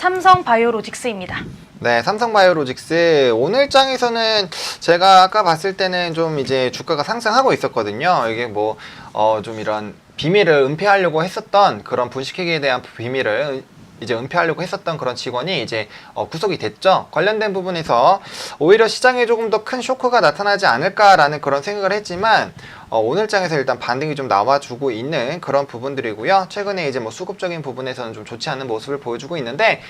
삼성바이오로직스입니다. 네, 삼성바이오로직스 오늘장에서는 제가 아까 봤을 때는 좀 이제 주가가 상승하고 있었거든요. 이게 뭐 좀 이런 비밀을 은폐하려고 했었던 그런 분식회계에 대한 비밀을 이제 은폐하려고 했었던 그런 직원이 이제 구속이 됐죠. 관련된 부분에서 오히려 시장에 조금 더 큰 쇼크가 나타나지 않을까라는 그런 생각을 했지만 오늘장에서 일단 반등이 좀 나와주고 있는 그런 부분들이고요. 최근에 이제 뭐 수급적인 부분에서는 좀 좋지 않은 모습을 보여주고 있는데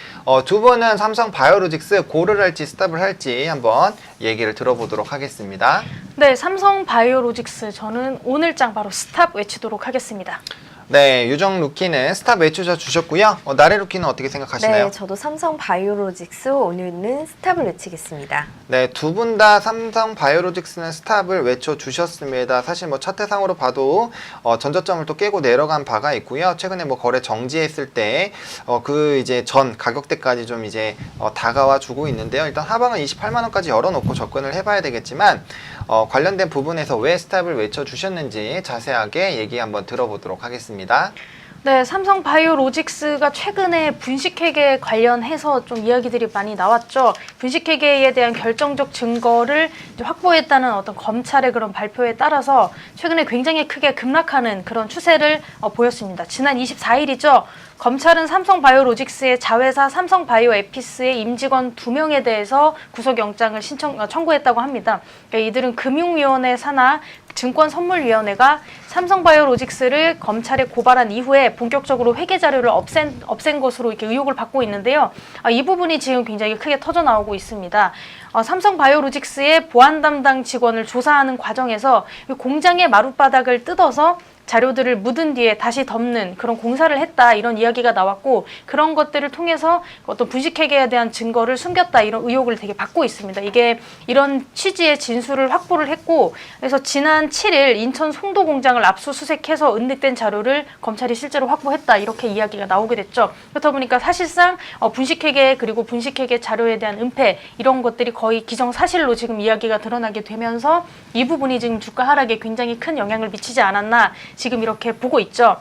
두 분은 삼성바이오로직스 고를 할지 스탑을 할지 한번 얘기를 들어보도록 하겠습니다. 네, 삼성바이오로직스 저는 오늘장 바로 스탑 외치도록 하겠습니다. 네, 유정 루키는 스탑 외쳐 주셨고요. 나래 루키는 어떻게 생각하시나요? 네, 저도 삼성바이오로직스 오늘은 스탑을 외치겠습니다. 네, 두 분 다 삼성바이오로직스는 스탑을 외쳐 주셨습니다. 사실 뭐 차트상으로 봐도 전저점을 또 깨고 내려간 바가 있고요. 최근에 뭐 거래 정지했을 때 그 이제 전 가격대까지 좀 이제 다가와 주고 있는데요. 일단 하방은 28만 원까지 열어놓고 접근을 해봐야 되겠지만 관련된 부분에서 왜 스탑을 외쳐 주셨는지 자세하게 얘기 한번 들어보도록 하겠습니다. 네, 삼성바이오로직스가 최근에 분식회계 관련해서 좀 이야기들이 많이 나왔죠. 분식회계에 대한 결정적 증거를 이제 확보했다는 어떤 검찰의 그런 발표에 따라서 최근에 굉장히 크게 급락하는 그런 추세를 보였습니다. 지난 24일이죠. 검찰은 삼성바이오로직스의 자회사 삼성바이오에피스의 임직원 2명에 대해서 구속영장을 청구했다고 합니다. 그러니까 이들은 금융위원회 산하 증권선물위원회가 삼성바이오로직스를 검찰에 고발한 이후에 본격적으로 회계 자료를 없앤 것으로 이렇게 의혹을 받고 있는데요. 이 부분이 지금 굉장히 크게 터져 나오고 있습니다. 삼성바이오로직스의 보안 담당 직원을 조사하는 과정에서 공장의 마룻바닥을 뜯어서 자료들을 묻은 뒤에 다시 덮는 그런 공사를 했다, 이런 이야기가 나왔고, 그런 것들을 통해서 어떤 분식회계에 대한 증거를 숨겼다, 이런 의혹을 되게 받고 있습니다. 이게 이런 취지의 진술을 확보를 했고, 그래서 지난 7일 인천 송도 공장을 압수수색해서 은닉된 자료를 검찰이 실제로 확보했다, 이렇게 이야기가 나오게 됐죠. 그렇다 보니까 사실상 분식회계 그리고 분식회계 자료에 대한 은폐, 이런 것들이 거의 기정사실로 지금 이야기가 드러나게 되면서 이 부분이 지금 주가 하락에 굉장히 큰 영향을 미치지 않았나 지금 이렇게 보고 있죠.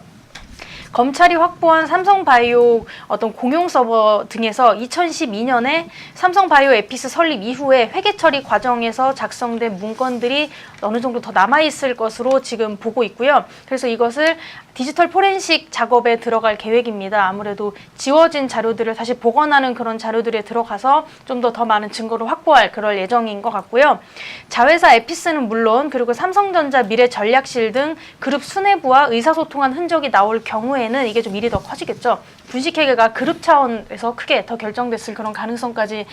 검찰이 확보한 삼성바이오 어떤 공용 서버 등에서 2012년에 삼성바이오에피스 설립 이후에 회계 처리 과정에서 작성된 문건들이 어느 정도 더 남아있을 것으로 지금 보고 있고요. 그래서 이것을 디지털 포렌식 작업에 들어갈 계획입니다. 아무래도 지워진 자료들을 다시 복원하는 그런 자료들에 들어가서 좀 더 많은 증거를 확보할 그럴 예정인 것 같고요. 자회사 에피스는 물론 그리고 삼성전자 미래전략실 등 그룹 수뇌부와 의사소통한 흔적이 나올 경우에는 이게 좀 일이 더 커지겠죠. 분식회계가 그룹 차원에서 크게 더 결정됐을 그런 가능성까지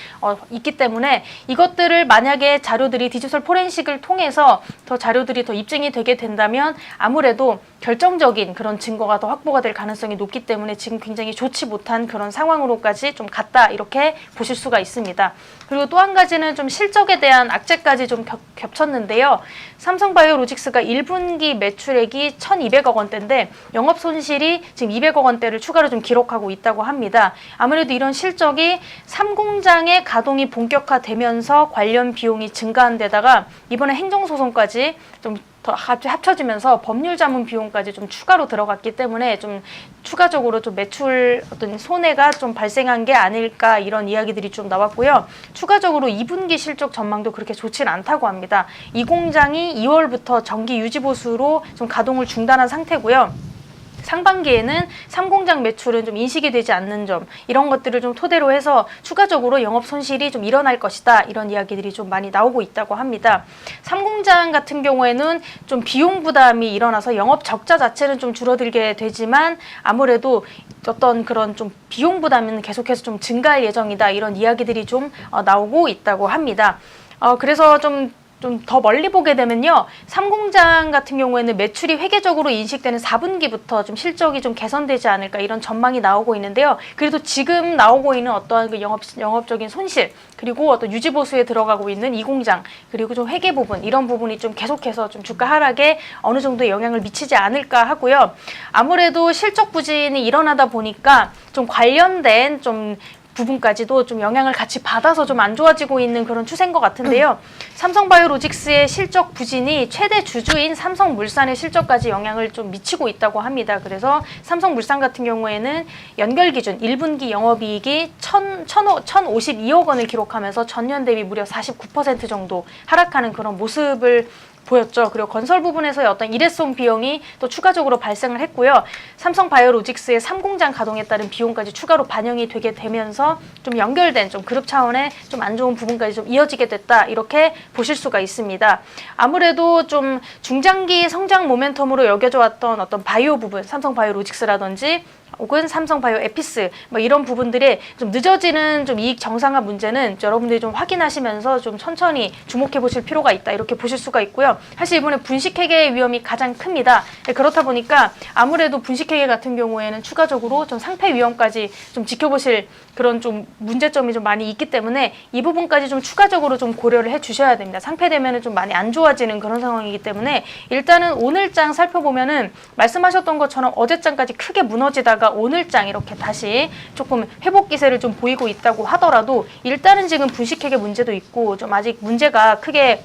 있기 때문에 이것들을 만약에 자료들이 디지털 포렌식을 통해서 더 자료들이 더 입증이 되게 된다면 아무래도 결정적인 그런 증거가 더 확보가 될 가능성이 높기 때문에 지금 굉장히 좋지 못한 그런 상황으로까지 좀 갔다, 이렇게 보실 수가 있습니다. 그리고 또 한 가지는 좀 실적에 대한 악재까지 좀 겹쳤는데요. 삼성바이오로직스가 1분기 매출액이 1,200억 원대인데 영업 손실이 지금 200억 원대를 추가로 좀 기록하고 있다고 합니다. 아무래도 이런 실적이 3공장의 가동이 본격화되면서 관련 비용이 증가한 데다가 이번에 행정소송까지 좀 더 합쳐지면서 법률 자문 비용까지 좀 추가로 들어갔기 때문에 좀 추가적으로 좀 매출 어떤 손해가 좀 발생한 게 아닐까, 이런 이야기들이 좀 나왔고요. 추가적으로 2분기 실적 전망도 그렇게 좋지는 않다고 합니다. 이 공장이 2월부터 정기 유지 보수로 좀 가동을 중단한 상태고요. 상반기에는 3공장 매출은 좀 인식이 되지 않는 점, 이런 것들을 좀 토대로 해서 추가적으로 영업 손실이 좀 일어날 것이다, 이런 이야기들이 좀 많이 나오고 있다고 합니다. 3공장 같은 경우에는 좀 비용 부담이 일어나서 영업 적자 자체는 좀 줄어들게 되지만 아무래도 어떤 그런 좀 비용 부담은 계속해서 좀 증가할 예정이다, 이런 이야기들이 좀 나오고 있다고 합니다. 그래서 좀 더 멀리 보게 되면요, 3공장 같은 경우에는 매출이 회계적으로 인식되는 4분기부터 좀 실적이 좀 개선되지 않을까, 이런 전망이 나오고 있는데요. 그래도 지금 나오고 있는 어떠한 그 영업적인 손실, 그리고 어떤 유지보수에 들어가고 있는 이 공장, 그리고 좀 회계 부분, 이런 부분이 좀 계속해서 좀 주가 하락에 어느 정도의 영향을 미치지 않을까 하고요. 아무래도 실적 부진이 일어나다 보니까 좀 관련된 좀 부분까지도 좀 영향을 같이 받아서 좀 안 좋아지고 있는 그런 추세인 것 같은데요. 삼성바이오로직스의 실적 부진이 최대 주주인 삼성물산의 실적까지 영향을 좀 미치고 있다고 합니다. 그래서 삼성물산 같은 경우에는 연결 기준 1분기 영업이익이 1,052억 원을 기록하면서 전년 대비 무려 49% 정도 하락하는 그런 모습을 보였죠. 그리고 건설 부분에서의 어떤 일회성 비용이 또 추가적으로 발생을 했고요. 삼성바이오로직스의 3공장 가동에 따른 비용까지 추가로 반영이 되게 되면서 좀 연결된 좀 그룹 차원의 좀 안 좋은 부분까지 좀 이어지게 됐다. 이렇게 보실 수가 있습니다. 아무래도 좀 중장기 성장 모멘텀으로 여겨져 왔던 어떤 바이오 부분, 삼성바이오로직스라든지 혹은 삼성바이오 에피스 뭐 이런 부분들이 좀 늦어지는 좀 이익 정상화 문제는 여러분들이 좀 확인하시면서 좀 천천히 주목해 보실 필요가 있다 이렇게 보실 수가 있고요. 사실 이번에 분식회계의 위험이 가장 큽니다. 그렇다 보니까 아무래도 분식회계 같은 경우에는 추가적으로 좀 상폐 위험까지 좀 지켜보실 그런 좀 문제점이 좀 많이 있기 때문에 이 부분까지 좀 추가적으로 좀 고려를 해 주셔야 됩니다. 상폐되면은 좀 많이 안 좋아지는 그런 상황이기 때문에 일단은 오늘 장 살펴보면은 말씀하셨던 것처럼 어제 장까지 크게 무너지다가 오늘 장 이렇게 다시 조금 회복 기세를 좀 보이고 있다고 하더라도 일단은 지금 분식회계 문제도 있고 좀 아직 문제가 크게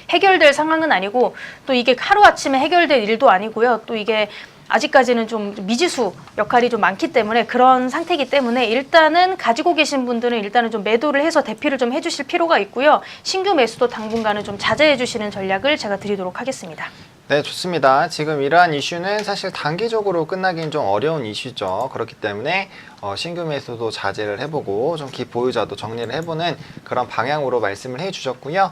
해결될 상황은 아니고 또 이게 하루아침에 해결될 일도 아니고요. 또 이게 아직까지는 좀 미지수 역할이 좀 많기 때문에 그런 상태이기 때문에 일단은 가지고 계신 분들은 일단은 좀 매도를 해서 대피를 좀 해주실 필요가 있고요. 신규 매수도 당분간은 좀 자제해 주시는 전략을 제가 드리도록 하겠습니다. 네, 좋습니다. 지금 이러한 이슈는 사실 단기적으로 끝나긴 좀 어려운 이슈죠. 그렇기 때문에 신규 매수도 자제를 해보고 좀 기보유자도 정리를 해보는 그런 방향으로 말씀을 해주셨고요.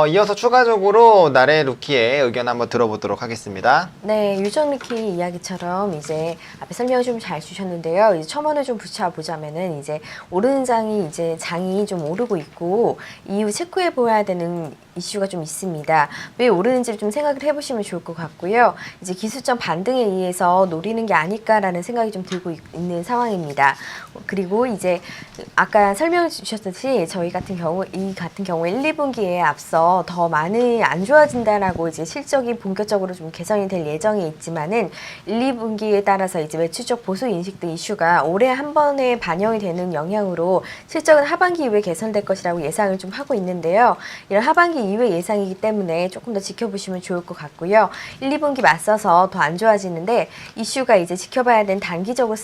이어서 추가적으로 나래 루키의 의견 한번 들어보도록 하겠습니다. 네, 유정 루키 이야기처럼 이제 앞에 설명 좀 잘 주셨는데요. 이제 첨언을 좀 붙여보자면은 이제 오르는 장이 이제 장이 좀 오르고 있고 이후 체크해 보아야 되는 이슈가 좀 있습니다. 왜 오르는지를 좀 생각을 해보시면 좋을 것 같고요. 이제 기술적 반등에 의해서 노리는 게 아닐까라는 생각이 좀 들고 있는 상황입니다. 그리고 이제 아까 설명을 주셨듯이 저희 같은 경우 이 같은 경우에 1, 2분기에 앞서 더 많이 안 좋아진다라고 이제 실적이 본격적으로 좀 개선이 될 예정이 있지만은 1, 2분기에 따라서 이제 매출적 보수 인식 등 이슈가 올해 한 번에 반영이 되는 영향으로 실적은 하반기 이후에 개선될 것이라고 예상을 좀 하고 있는데요. 이런 하반기 이후의 예상이기 때문에 조금 더 지켜보시면 좋을 것 같고요. 1, 2분기 맞서서 더 안 좋아지는데 이슈가 이제 지켜봐야 되는 단기적으로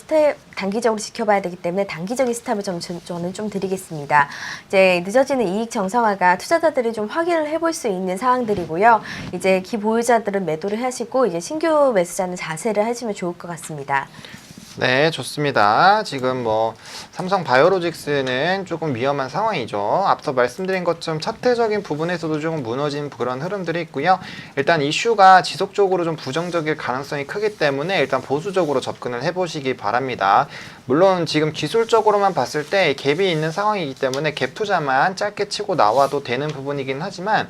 지켜봐야 되기 때문에 단기적인 스탑을 저는 좀 드리겠습니다. 이제 늦어지는 이익 정상화가 투자자들이 좀 확인을 해볼 수 있는 사항들이고요. 이제 기보유자들은 매도를 하시고 이제 신규 매수자는 자세를 하시면 좋을 것 같습니다. 네, 좋습니다. 지금 뭐 삼성 바이오로직스는 조금 위험한 상황이죠. 앞서 말씀드린 것처럼 차트적인 부분에서도 조금 무너진 그런 흐름들이 있고요. 일단 이슈가 지속적으로 좀 부정적일 가능성이 크기 때문에 일단 보수적으로 접근을 해보시기 바랍니다. 물론 지금 기술적으로만 봤을 때 갭이 있는 상황이기 때문에 갭 투자만 짧게 치고 나와도 되는 부분이긴 하지만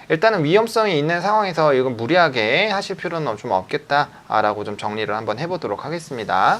일단은 위험성이 있는 상황에서 이건 무리하게 하실 필요는 좀 없겠다라고 좀 정리를 한번 해보도록 하겠습니다.